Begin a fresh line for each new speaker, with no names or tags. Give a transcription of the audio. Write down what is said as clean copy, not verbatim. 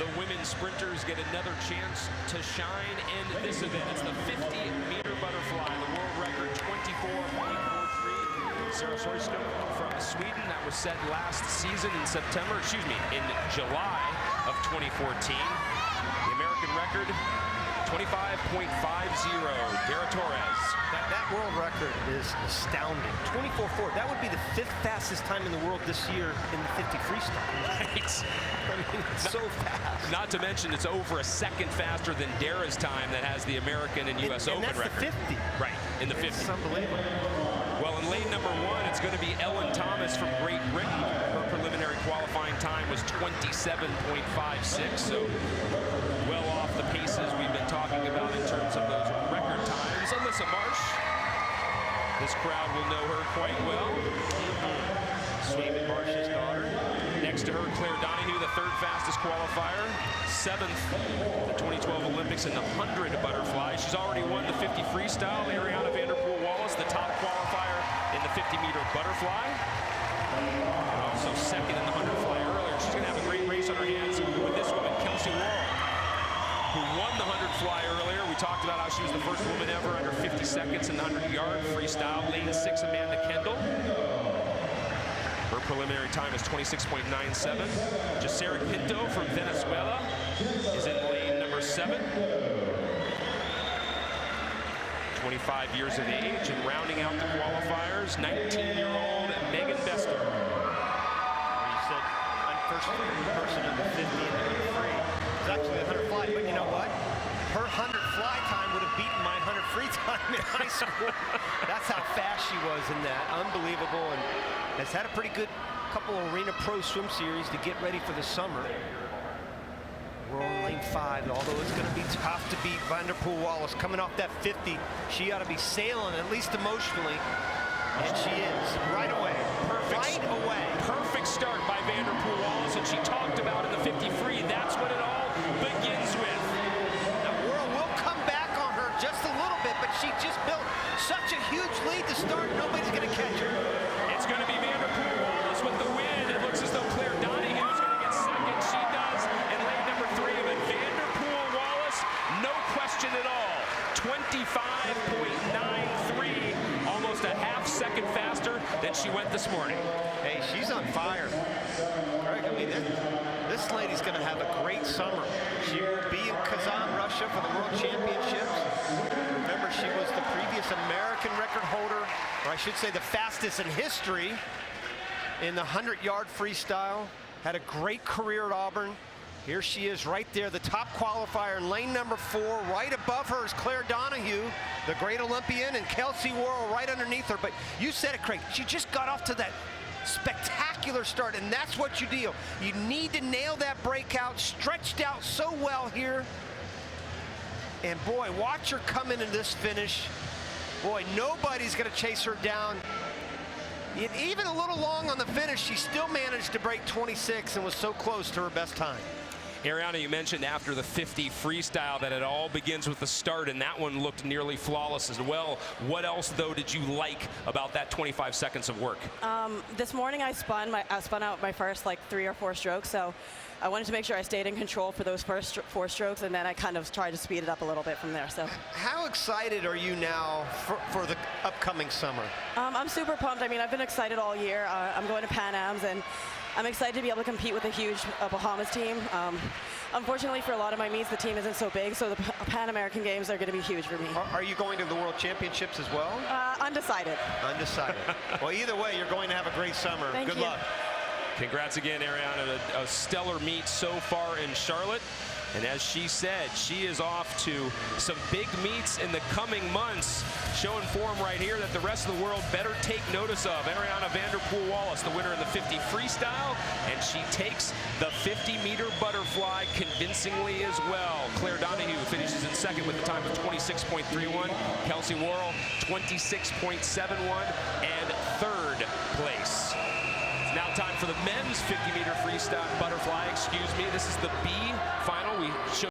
The women's sprinters get another chance to shine in this event. It's the 50-meter butterfly, the world record 24.43. Sarah Sjöström from Sweden. That was set last season in in July of 2014. The American record 25.50. Dara Torres.
That world record is astounding. 24.4. That would be the 5th fastest time in the world this year in the 50 freestyle.
Right.
I mean, it's so fast.
Not to mention it's over a second faster than Dara's time that has the American and U.S. Open
that's
record.
The 50.
Right, in the 50.
It's unbelievable.
Well, in lane number 1, it's going to be Ellen Thomas from Great Britain. Her preliminary qualifying time was 27.56, so well off the paces we've been talking about in terms of those record times. Alyssa Marsh. This crowd will know her quite well.
David Marsh's daughter.
Next to her, Claire Donahue, the 3rd fastest qualifier. 7th at the 2012 Olympics in the 100 butterfly. She's already won the 50 freestyle. Ariana Vanderpool-Wallace, the top qualifier in the 50-meter butterfly. And also 2nd in the 100 fly earlier. She's going to have a great race on her hands with this woman, Kelsey Worrell, who won the 100 fly earlier. We talked about how she was the first woman ever under 50 seconds in the 100-yard freestyle. Lane 6, Amanda Kendall. Her preliminary time is 26.97. Jacera Pinto from Venezuela is in lane number 7. 25 years of age, and rounding out the qualifiers, 19-year-old Megan Bester.
You said first person in the 50 and the 100 free. It's actually the 100 fly, but you know what? Her 100 fly time would have beaten my 100 free time in high school. That's how fast she was in that. Unbelievable, and has had a pretty good couple of Arena Pro swim series to get ready for the summer. We're on lane 5, although it's going to be tough to beat Vanderpool-Wallace. Coming off that 50, she ought to be sailing, at least emotionally, and she is. Right away. Right away.
Perfect start by Vanderpool-Wallace, and she talked about in the 50 free, that's what it all begins with.
The world will come back on her just a little bit, but she just built such a huge lead to start, nobody's going to catch her.
It's going to be Vanderpool-Wallace with the win. It looks as though Claire Donahue is going to get 2nd. She does in lane number 3. But Vanderpool-Wallace, no question at all. 25.93, almost a half second faster than she went this morning.
Hey, she's on fire. Greg, I mean, this lady's going to have a great summer. She will be in Kazan, Russia for the World Championships. Remember, she was the previous American record holder, or I should say the fastest in history in the 100-yard freestyle. Had a great career at Auburn. Here she is right there, the top qualifier in lane number 4. Right above her is Claire Donahue, the great Olympian, and Kelsey Worrell right underneath her. But you said it, Craig. She just got off to that spectacular start, and that's what you do. You need to nail that breakout. Stretched out so well here. And boy, watch her come into this finish. Boy, nobody's going to chase her down. Even a little long on the finish, she still managed to break 26 and was so close to her best time.
Ariana, you mentioned after the 50 freestyle that it all begins with the start, and that one looked nearly flawless as well. What else, though, did you like about that 25 seconds of work?
This morning I spun out my first 3 or 4 strokes, so I wanted to make sure I stayed in control for those first 4 strokes, and then I kind of tried to speed it up a little bit from there. So,
how excited are you now for the upcoming summer?
I'm super pumped. I mean, I've been excited all year. I'm going to Pan Ams, and I'm excited to be able to compete with a huge Bahamas team. Unfortunately, for a lot of my meets, the team isn't so big, so the Pan American Games are going to be huge for me.
Are you going to the World Championships as well?
Undecided.
Undecided. Well, either way, you're going to have a great summer.
Thank
Good
you.
luck.
Congrats again, Ariana. A stellar meet so far in Charlotte. And as she said, she is off to some big meets in the coming months, showing form right here that the rest of the world better take notice of. Ariana Vanderpool-Wallace, the winner in the 50 freestyle, and she takes the 50-meter butterfly convincingly as well. Claire Donahue finishes in 2nd with a time of 26.31. Kelsey Worrell, 26.71, and 3rd place. Now time for the men's 50-meter freestyle butterfly. This is the B final. We showed